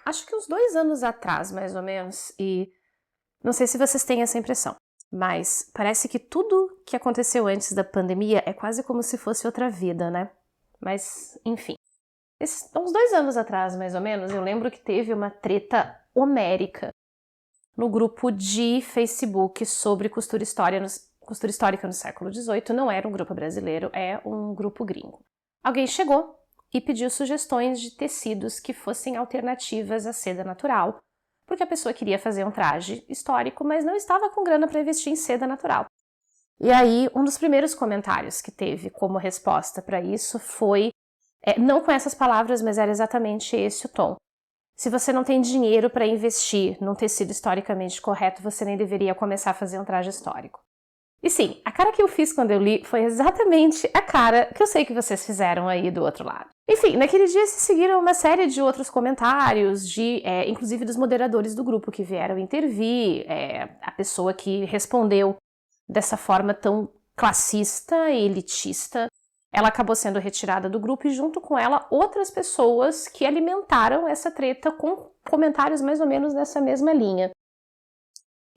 acho que uns 2 anos atrás, mais ou menos, e não sei se vocês têm essa impressão, mas parece que tudo que aconteceu antes da pandemia é quase como se fosse outra vida, né? Mas, enfim. Uns 2 anos atrás, mais ou menos, eu lembro que teve uma treta homérica no grupo de Facebook sobre costura histórica no século XVIII. Não era um grupo brasileiro, é um grupo gringo. Alguém chegou e pediu sugestões de tecidos que fossem alternativas à seda natural, porque a pessoa queria fazer um traje histórico, mas não estava com grana para investir em seda natural. E aí, um dos primeiros comentários que teve como resposta para isso foi, não com essas palavras, mas era exatamente esse o tom. Se você não tem dinheiro para investir num tecido historicamente correto, você nem deveria começar a fazer um traje histórico. E sim, a cara que eu fiz quando eu li foi exatamente a cara que eu sei que vocês fizeram aí do outro lado. Enfim, naquele dia se seguiram uma série de outros comentários, inclusive dos moderadores do grupo que vieram intervir, a pessoa que respondeu dessa forma tão classista e elitista, ela acabou sendo retirada do grupo e junto com ela outras pessoas que alimentaram essa treta com comentários mais ou menos nessa mesma linha.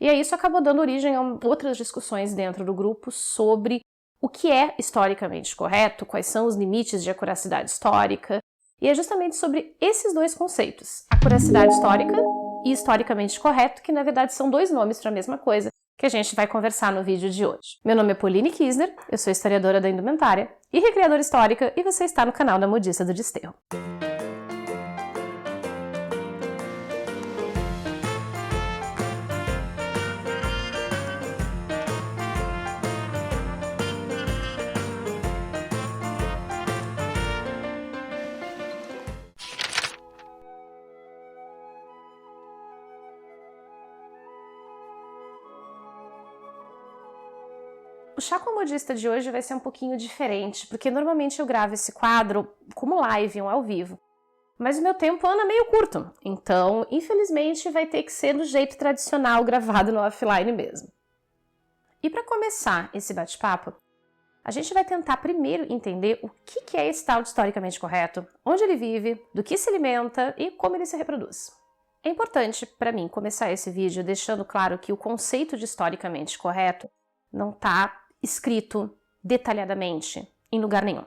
E aí isso acabou dando origem a outras discussões dentro do grupo sobre o que é historicamente correto, quais são os limites de acuracidade histórica, e é justamente sobre esses dois conceitos, acuracidade histórica e historicamente correto, que na verdade são dois nomes para a mesma coisa, que a gente vai conversar no vídeo de hoje. Meu nome é Pauline Kisner, eu sou historiadora da indumentária e recriadora histórica, e você está no canal da Modista do Desterro. O Chá com a Modista de hoje vai ser um pouquinho diferente, porque normalmente eu gravo esse quadro como live, ao vivo. Mas o meu tempo anda meio curto, então infelizmente vai ter que ser do jeito tradicional, gravado no offline mesmo. E para começar esse bate-papo, a gente vai tentar primeiro entender o que é esse tal de historicamente correto, onde ele vive, do que se alimenta e como ele se reproduz. É importante para mim começar esse vídeo deixando claro que o conceito de historicamente correto não está escrito detalhadamente em lugar nenhum.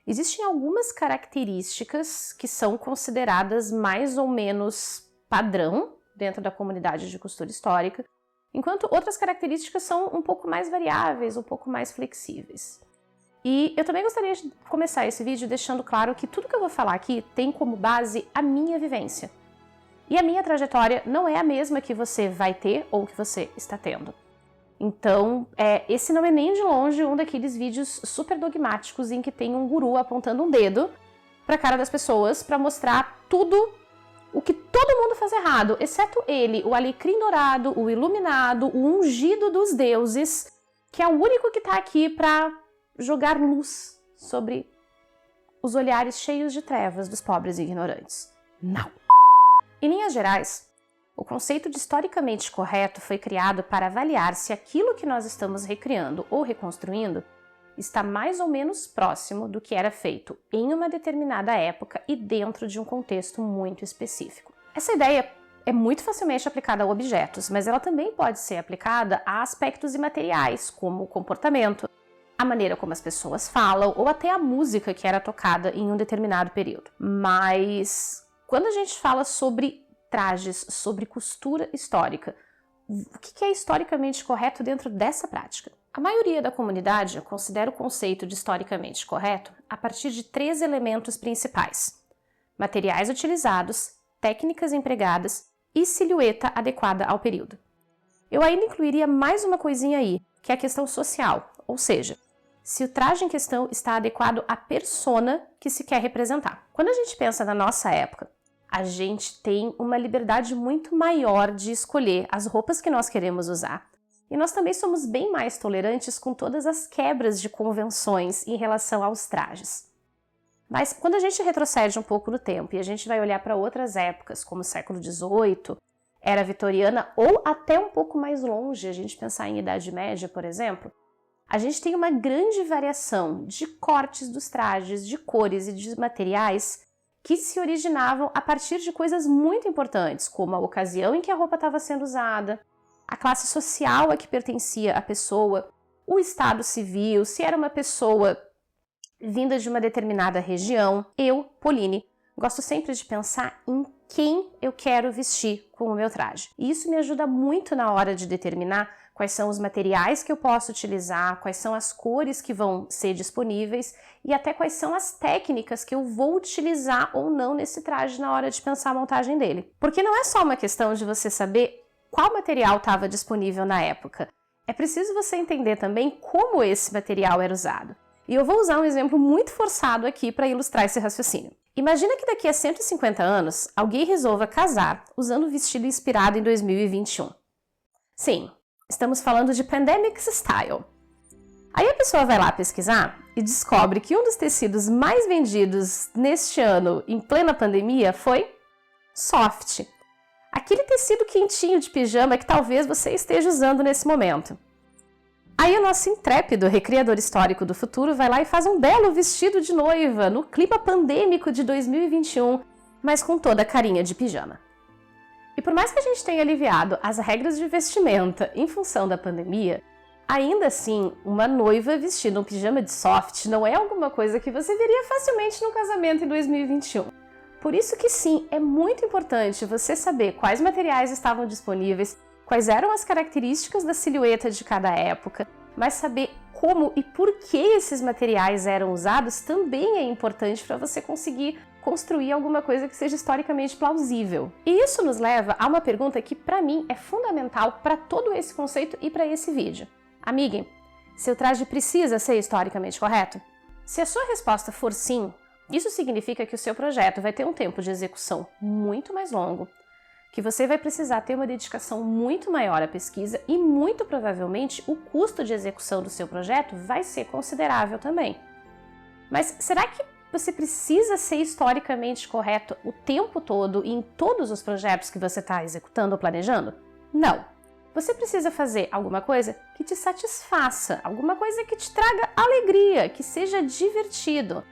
Existem algumas características que são consideradas mais ou menos padrão dentro da comunidade de costura histórica, enquanto outras características são um pouco mais variáveis, um pouco mais flexíveis. E eu também gostaria de começar esse vídeo deixando claro que tudo que eu vou falar aqui tem como base a minha vivência. E a minha trajetória não é a mesma que você vai ter ou que você está tendo. Então, esse não é nem de longe um daqueles vídeos super dogmáticos em que tem um guru apontando um dedo para a cara das pessoas para mostrar tudo o que todo mundo faz errado, exceto ele, o alecrim dourado, o iluminado, o ungido dos deuses, que é o único que está aqui para jogar luz sobre os olhares cheios de trevas dos pobres e ignorantes. Não! Em linhas gerais, o conceito de historicamente correto foi criado para avaliar se aquilo que nós estamos recriando ou reconstruindo está mais ou menos próximo do que era feito em uma determinada época e dentro de um contexto muito específico. Essa ideia é muito facilmente aplicada a objetos, mas ela também pode ser aplicada a aspectos imateriais, como o comportamento, a maneira como as pessoas falam ou até a música que era tocada em um determinado período. Mas quando a gente fala sobre trajes, sobre costura histórica, o que é historicamente correto dentro dessa prática? A maioria da comunidade considera o conceito de historicamente correto a partir de 3 elementos principais: materiais utilizados, técnicas empregadas e silhueta adequada ao período. Eu ainda incluiria mais uma coisinha aí, que é a questão social, ou seja, se o traje em questão está adequado à persona que se quer representar. Quando a gente pensa na nossa época, a gente tem uma liberdade muito maior de escolher as roupas que nós queremos usar. E nós também somos bem mais tolerantes com todas as quebras de convenções em relação aos trajes. Mas quando a gente retrocede um pouco no tempo e a gente vai olhar para outras épocas, como o século XVIII, era vitoriana ou até um pouco mais longe, a gente pensar em Idade Média, por exemplo, a gente tem uma grande variação de cortes dos trajes, de cores e de materiais que se originavam a partir de coisas muito importantes, como a ocasião em que a roupa estava sendo usada, a classe social a que pertencia a pessoa, o estado civil, se era uma pessoa vinda de uma determinada região. Eu, Pauline, gosto sempre de pensar em quem eu quero vestir com o meu traje. E isso me ajuda muito na hora de determinar quais são os materiais que eu posso utilizar, quais são as cores que vão ser disponíveis e até quais são as técnicas que eu vou utilizar ou não nesse traje na hora de pensar a montagem dele. Porque não é só uma questão de você saber qual material estava disponível na época. É preciso você entender também como esse material era usado. E eu vou usar um exemplo muito forçado aqui para ilustrar esse raciocínio. Imagina que daqui a 150 anos, alguém resolva casar usando um vestido inspirado em 2021. Sim, estamos falando de Pandemic Style. Aí a pessoa vai lá pesquisar e descobre que um dos tecidos mais vendidos neste ano, em plena pandemia, foi soft. Aquele tecido quentinho de pijama que talvez você esteja usando nesse momento. Aí o nosso intrépido recriador histórico do futuro vai lá e faz um belo vestido de noiva no clima pandêmico de 2021, mas com toda a carinha de pijama. E por mais que a gente tenha aliviado as regras de vestimenta em função da pandemia, ainda assim, uma noiva vestida um pijama de soft não é alguma coisa que você veria facilmente num casamento em 2021. Por isso que sim, é muito importante você saber quais materiais estavam disponíveis, quais eram as características da silhueta de cada época, mas saber como e por que esses materiais eram usados também é importante para você conseguir construir alguma coisa que seja historicamente plausível. E isso nos leva a uma pergunta que para mim é fundamental para todo esse conceito e para esse vídeo. Amiga, seu traje precisa ser historicamente correto? Se a sua resposta for sim, isso significa que o seu projeto vai ter um tempo de execução muito mais longo, que você vai precisar ter uma dedicação muito maior à pesquisa e muito provavelmente o custo de execução do seu projeto vai ser considerável também. Mas será que você precisa ser historicamente correto o tempo todo e em todos os projetos que você está executando ou planejando? Não. Você precisa fazer alguma coisa que te satisfaça, alguma coisa que te traga alegria, que seja divertido.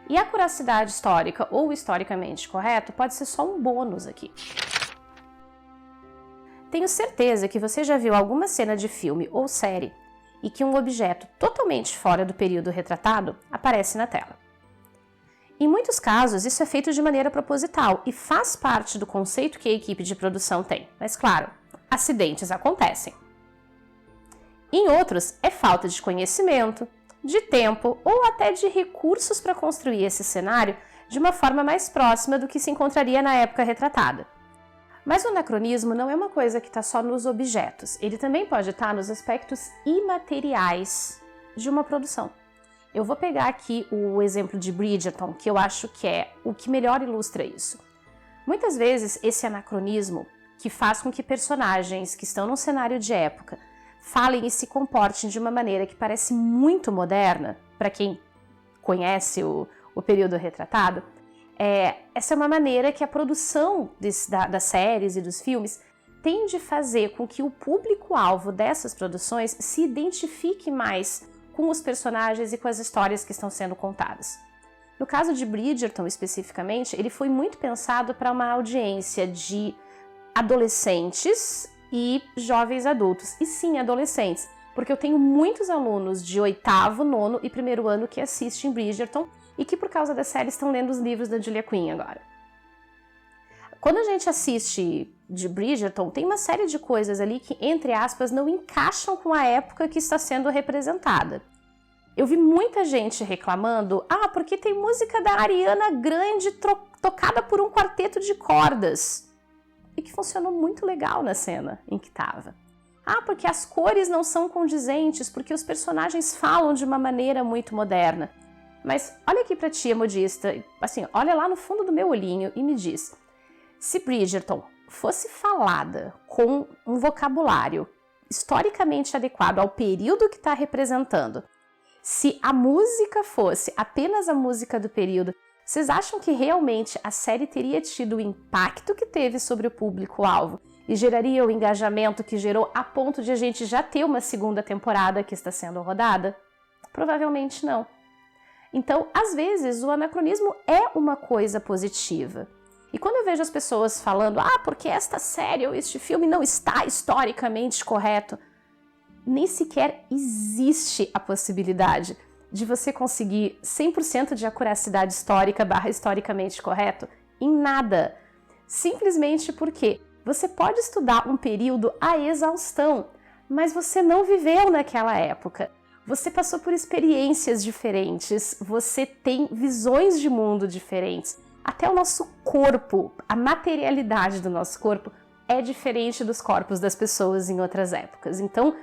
E a curiosidade histórica ou historicamente correto pode ser só um bônus aqui. Tenho certeza que você já viu alguma cena de filme ou série e que um objeto totalmente fora do período retratado aparece na tela. Em muitos casos, isso é feito de maneira proposital e faz parte do conceito que a equipe de produção tem. Mas claro, acidentes acontecem. Em outros, é falta de conhecimento, de tempo ou até de recursos para construir esse cenário de uma forma mais próxima do que se encontraria na época retratada. Mas o anacronismo não é uma coisa que está só nos objetos, ele também pode estar nos aspectos imateriais de uma produção. Eu vou pegar aqui o exemplo de Bridgerton, que eu acho que é o que melhor ilustra isso. Muitas vezes esse anacronismo, que faz com que personagens que estão num cenário de época falem e se comportem de uma maneira que parece muito moderna, para quem conhece o período retratado, essa é uma maneira que a produção das séries e dos filmes tende a fazer com que o público-alvo dessas produções se identifique mais com os personagens e com as histórias que estão sendo contadas. No caso de Bridgerton, especificamente, ele foi muito pensado para uma audiência de adolescentes e jovens adultos. E sim, adolescentes, porque eu tenho muitos alunos de 8º, 9º e 1º ano que assistem Bridgerton e que por causa da série estão lendo os livros da Julia Quinn agora. Quando a gente assiste de Bridgerton, tem uma série de coisas ali que, entre aspas, não encaixam com a época que está sendo representada. Eu vi muita gente reclamando, porque tem música da Ariana Grande tocada por um quarteto de cordas. E que funcionou muito legal na cena em que estava. Porque as cores não são condizentes, porque os personagens falam de uma maneira muito moderna. Mas olha aqui pra tia modista, assim, olha lá no fundo do meu olhinho e me diz, se Bridgerton fosse falada com um vocabulário historicamente adequado ao período que está representando, se a música fosse apenas a música do período, vocês acham que realmente a série teria tido o impacto que teve sobre o público-alvo e geraria o engajamento que gerou a ponto de a gente já ter uma segunda temporada que está sendo rodada? Provavelmente não. Então, às vezes, o anacronismo é uma coisa positiva. E quando eu vejo as pessoas falando, porque esta série ou este filme não está historicamente correto, nem sequer existe a possibilidade de você conseguir 100% de acuracidade histórica / historicamente correto em nada. Simplesmente porque você pode estudar um período à exaustão, mas você não viveu naquela época. Você passou por experiências diferentes, você tem visões de mundo diferentes. Até o nosso corpo, a materialidade do nosso corpo é diferente dos corpos das pessoas em outras épocas. Então,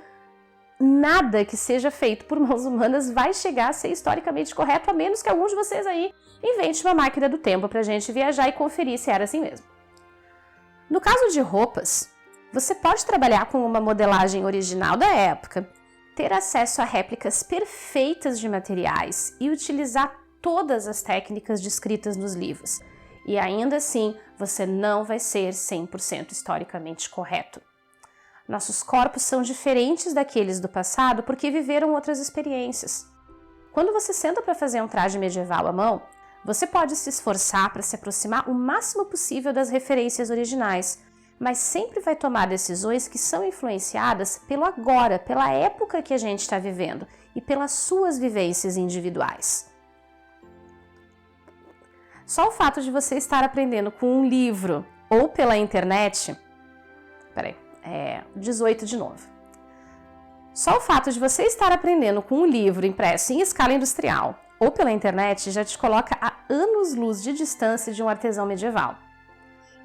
nada que seja feito por mãos humanas vai chegar a ser historicamente correto, a menos que algum de vocês aí invente uma máquina do tempo pra gente viajar e conferir se era assim mesmo. No caso de roupas, você pode trabalhar com uma modelagem original da época, ter acesso a réplicas perfeitas de materiais e utilizar todas as técnicas descritas nos livros. E ainda assim, você não vai ser 100% historicamente correto. Nossos corpos são diferentes daqueles do passado porque viveram outras experiências. Quando você senta para fazer um traje medieval à mão, você pode se esforçar para se aproximar o máximo possível das referências originais, mas sempre vai tomar decisões que são influenciadas pelo agora, pela época que a gente está vivendo e pelas suas vivências individuais. Só o fato de você estar aprendendo com um livro ou pela internet... 18 de novo. Só o fato de você estar aprendendo com um livro impresso em escala industrial ou pela internet já te coloca a anos-luz de distância de um artesão medieval.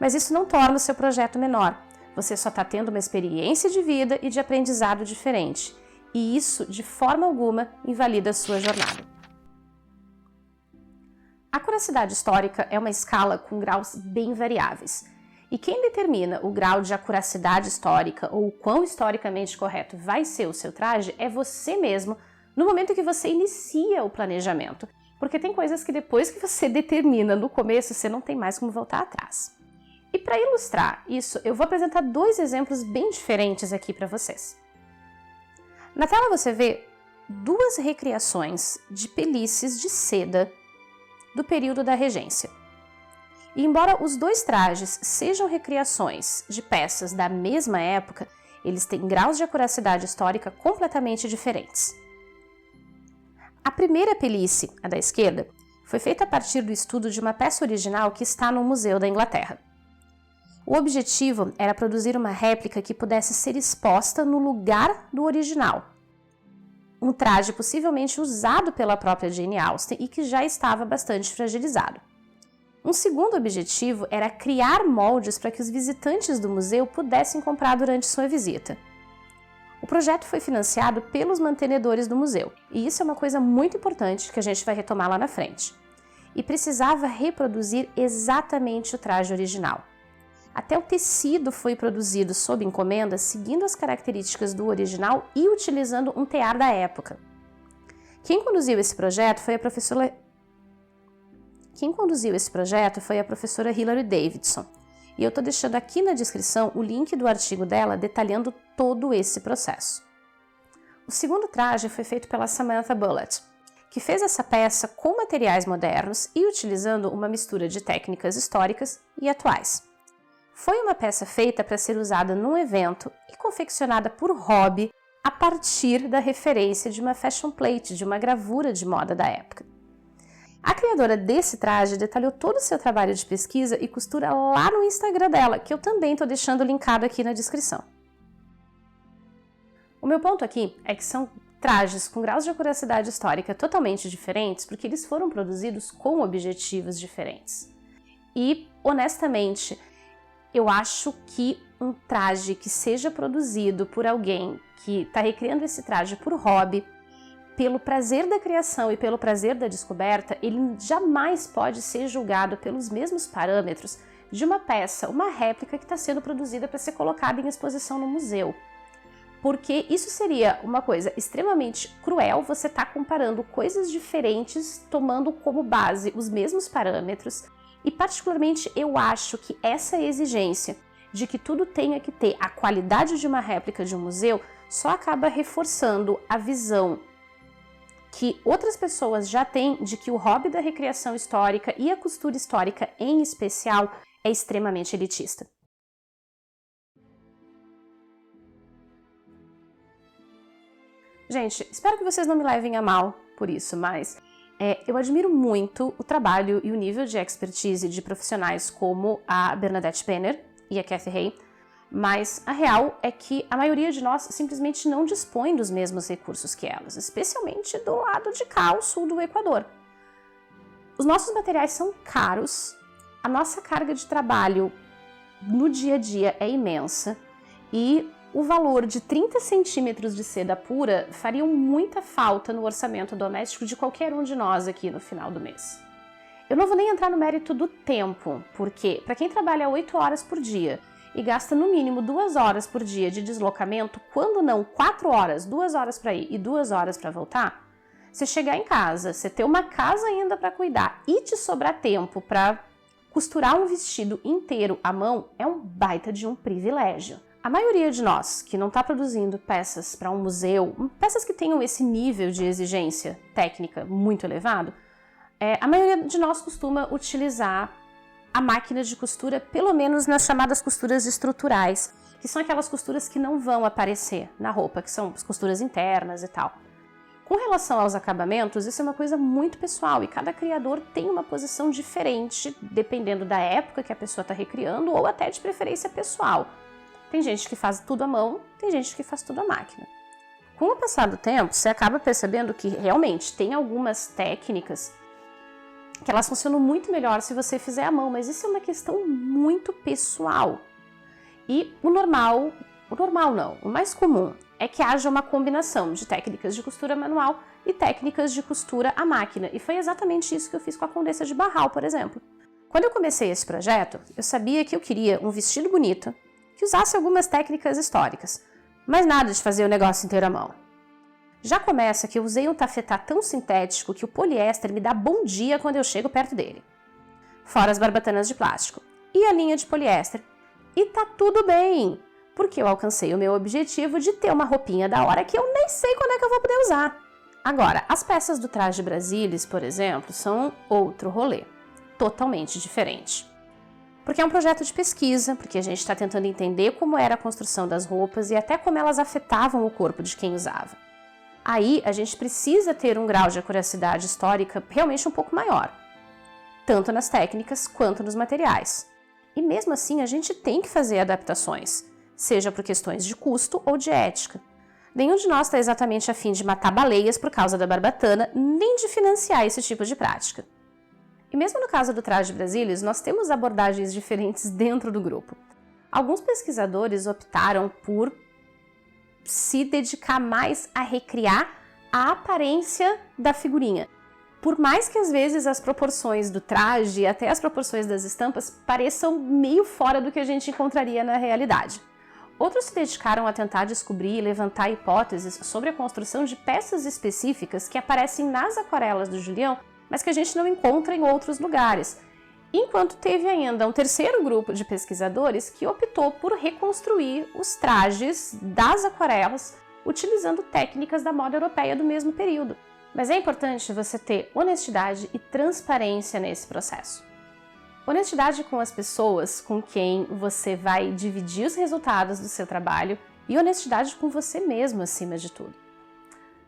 Mas isso não torna o seu projeto menor. Você só está tendo uma experiência de vida e de aprendizado diferente. E isso, de forma alguma, invalida a sua jornada. A acuracidade histórica é uma escala com graus bem variáveis. E quem determina o grau de acuracidade histórica ou o quão historicamente correto vai ser o seu traje é você mesmo no momento que você inicia o planejamento. Porque tem coisas que depois que você determina no começo, você não tem mais como voltar atrás. E para ilustrar isso, eu vou apresentar 2 exemplos bem diferentes aqui para vocês. Na tela você vê 2 recriações de pelícies de seda do período da regência. E embora os 2 trajes sejam recriações de peças da mesma época, eles têm graus de acuracidade histórica completamente diferentes. A primeira pelície, a da esquerda, foi feita a partir do estudo de uma peça original que está no Museu da Inglaterra. O objetivo era produzir uma réplica que pudesse ser exposta no lugar do original. Um traje possivelmente usado pela própria Jane Austen e que já estava bastante fragilizado. Um segundo objetivo era criar moldes para que os visitantes do museu pudessem comprar durante sua visita. O projeto foi financiado pelos mantenedores do museu, e isso é uma coisa muito importante que a gente vai retomar lá na frente. E precisava reproduzir exatamente o traje original. Até o tecido foi produzido sob encomenda, seguindo as características do original e utilizando um tear da época. Quem conduziu esse projeto foi a professora Hilary Davidson, e eu estou deixando aqui na descrição o link do artigo dela detalhando todo esse processo. O segundo traje foi feito pela Samantha Bullitt, que fez essa peça com materiais modernos e utilizando uma mistura de técnicas históricas e atuais. Foi uma peça feita para ser usada num evento e confeccionada por hobby a partir da referência de uma fashion plate, de uma gravura de moda da época. A criadora desse traje detalhou todo o seu trabalho de pesquisa e costura lá no Instagram dela, que eu também estou deixando linkado aqui na descrição. O meu ponto aqui é que são trajes com graus de acuracidade histórica totalmente diferentes porque eles foram produzidos com objetivos diferentes. E, honestamente, eu acho que um traje que seja produzido por alguém que está recriando esse traje por hobby, pelo prazer da criação e pelo prazer da descoberta, ele jamais pode ser julgado pelos mesmos parâmetros de uma peça, uma réplica que está sendo produzida para ser colocada em exposição no museu. Porque isso seria uma coisa extremamente cruel, você está comparando coisas diferentes, tomando como base os mesmos parâmetros, e particularmente eu acho que essa exigência de que tudo tenha que ter a qualidade de uma réplica de um museu só acaba reforçando a visão que outras pessoas já têm de que o hobby da recriação histórica e a costura histórica em especial é extremamente elitista. Gente, espero que vocês não me levem a mal por isso, mas eu admiro muito o trabalho e o nível de expertise de profissionais como a Bernadette Penner e a Kathy Hay, mas a real é que a maioria de nós simplesmente não dispõe dos mesmos recursos que elas, especialmente do lado de cá, ao sul do Equador. Os nossos materiais são caros, a nossa carga de trabalho no dia a dia é imensa e o valor de 30 centímetros de seda pura faria muita falta no orçamento doméstico de qualquer um de nós aqui no final do mês. Eu não vou nem entrar no mérito do tempo, porque para quem trabalha 8 horas por dia e gasta no mínimo 2 horas por dia de deslocamento, quando não 4 horas, 2 horas para ir e 2 horas para voltar, você chegar em casa, você ter uma casa ainda para cuidar e te sobrar tempo para costurar um vestido inteiro à mão é um baita de um privilégio. A maioria de nós que não está produzindo peças para um museu, peças que tenham esse nível de exigência técnica muito elevado, a maioria de nós costuma utilizar a máquina de costura, pelo menos nas chamadas costuras estruturais, que são aquelas costuras que não vão aparecer na roupa, que são as costuras internas e tal. Com relação aos acabamentos, isso é uma coisa muito pessoal e cada criador tem uma posição diferente, dependendo da época que a pessoa está recriando ou até de preferência pessoal. Tem gente que faz tudo à mão, tem gente que faz tudo à máquina. Com o passar do tempo, você acaba percebendo que realmente tem algumas técnicas que elas funcionam muito melhor se você fizer à mão, mas isso é uma questão muito pessoal. E o mais comum é que haja uma combinação de técnicas de costura manual e técnicas de costura à máquina. E foi exatamente isso que eu fiz com a Condessa de Barral, por exemplo. Quando eu comecei esse projeto, eu sabia que eu queria um vestido bonito, que usasse algumas técnicas históricas, mas nada de fazer o negócio inteiro à mão. Já começa que eu usei um tafetá tão sintético que o poliéster me dá bom dia quando eu chego perto dele. Fora as barbatanas de plástico e a linha de poliéster. E tá tudo bem, porque eu alcancei o meu objetivo de ter uma roupinha da hora que eu nem sei quando é que eu vou poder usar. Agora, as peças do traje Brasilis, por exemplo, são outro rolê, totalmente diferente. Porque é um projeto de pesquisa, porque a gente está tentando entender como era a construção das roupas e até como elas afetavam o corpo de quem usava. Aí a gente precisa ter um grau de acuracidade histórica realmente um pouco maior, tanto nas técnicas quanto nos materiais. E mesmo assim a gente tem que fazer adaptações, seja por questões de custo ou de ética. Nenhum de nós está exatamente a fim de matar baleias por causa da barbatana, nem de financiar esse tipo de prática. E mesmo no caso do traje Brasilis, nós temos abordagens diferentes dentro do grupo. Alguns pesquisadores optaram por se dedicar mais a recriar a aparência da figurinha. Por mais que às vezes as proporções do traje, até as proporções das estampas, pareçam meio fora do que a gente encontraria na realidade. Outros se dedicaram a tentar descobrir e levantar hipóteses sobre a construção de peças específicas que aparecem nas aquarelas do Julião, mas que a gente não encontra em outros lugares. Enquanto teve ainda um terceiro grupo de pesquisadores que optou por reconstruir os trajes das aquarelas utilizando técnicas da moda europeia do mesmo período. Mas é importante você ter honestidade e transparência nesse processo. Honestidade com as pessoas com quem você vai dividir os resultados do seu trabalho e honestidade com você mesmo acima de tudo.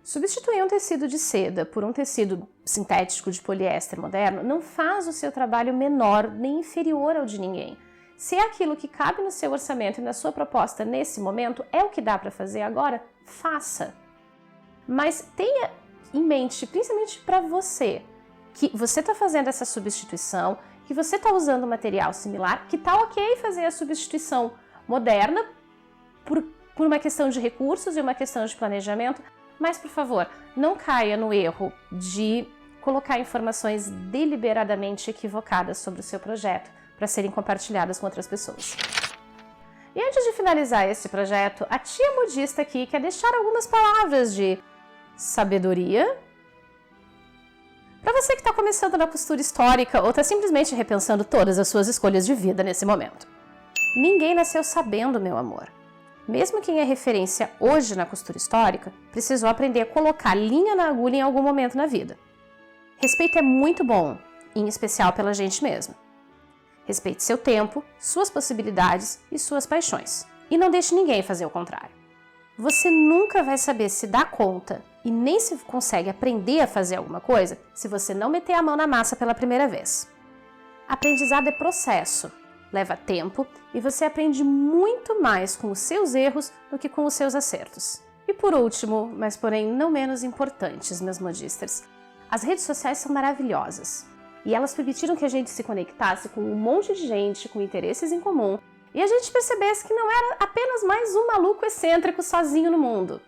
Substituir um tecido de seda por um tecido sintético de poliéster moderno não faz o seu trabalho menor nem inferior ao de ninguém. Se é aquilo que cabe no seu orçamento e na sua proposta nesse momento, é o que dá para fazer agora, faça. Mas tenha em mente, principalmente para você, que você está fazendo essa substituição, que você está usando um material similar, que está ok fazer a substituição moderna por uma questão de recursos e uma questão de planejamento, mas, por favor, não caia no erro de colocar informações deliberadamente equivocadas sobre o seu projeto para serem compartilhadas com outras pessoas. E antes de finalizar esse projeto, a tia modista aqui quer deixar algumas palavras de sabedoria para você que está começando na costura histórica ou está simplesmente repensando todas as suas escolhas de vida nesse momento. Ninguém nasceu sabendo, meu amor. Mesmo quem é referência hoje na costura histórica, precisou aprender a colocar linha na agulha em algum momento na vida. Respeito é muito bom, em especial pela gente mesma. Respeite seu tempo, suas possibilidades e suas paixões. E não deixe ninguém fazer o contrário. Você nunca vai saber se dá conta e nem se consegue aprender a fazer alguma coisa se você não meter a mão na massa pela primeira vez. Aprendizado é processo, leva tempo e você aprende muito mais com os seus erros do que com os seus acertos. E por último, mas porém não menos importantes, meus modisters, as redes sociais são maravilhosas e elas permitiram que a gente se conectasse com um monte de gente com interesses em comum e a gente percebesse que não era apenas mais um maluco excêntrico sozinho no mundo.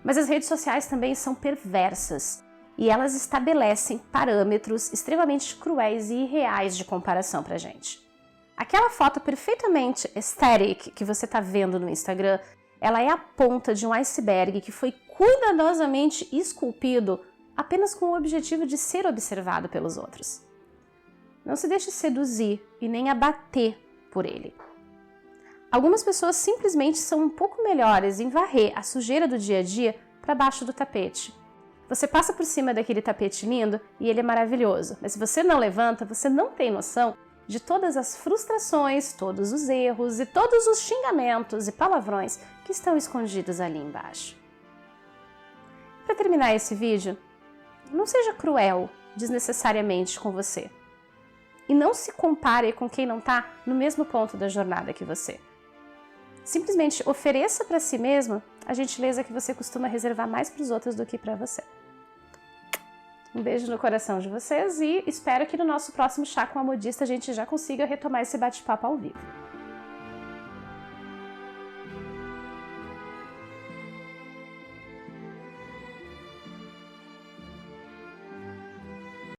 Mas as redes sociais também são perversas e elas estabelecem parâmetros extremamente cruéis e irreais de comparação pra gente. Aquela foto perfeitamente aesthetic que você está vendo no Instagram, ela é a ponta de um iceberg que foi cuidadosamente esculpido apenas com o objetivo de ser observado pelos outros. Não se deixe seduzir e nem abater por ele. Algumas pessoas simplesmente são um pouco melhores em varrer a sujeira do dia a dia para baixo do tapete. Você passa por cima daquele tapete lindo e ele é maravilhoso, mas se você não levanta, você não tem noção de todas as frustrações, todos os erros e todos os xingamentos e palavrões que estão escondidos ali embaixo. Para terminar esse vídeo, não seja cruel desnecessariamente com você. E não se compare com quem não está no mesmo ponto da jornada que você. Simplesmente ofereça para si mesmo a gentileza que você costuma reservar mais para os outros do que para você. Um beijo no coração de vocês e espero que no nosso próximo Chá com a Modista a gente já consiga retomar esse bate-papo ao vivo.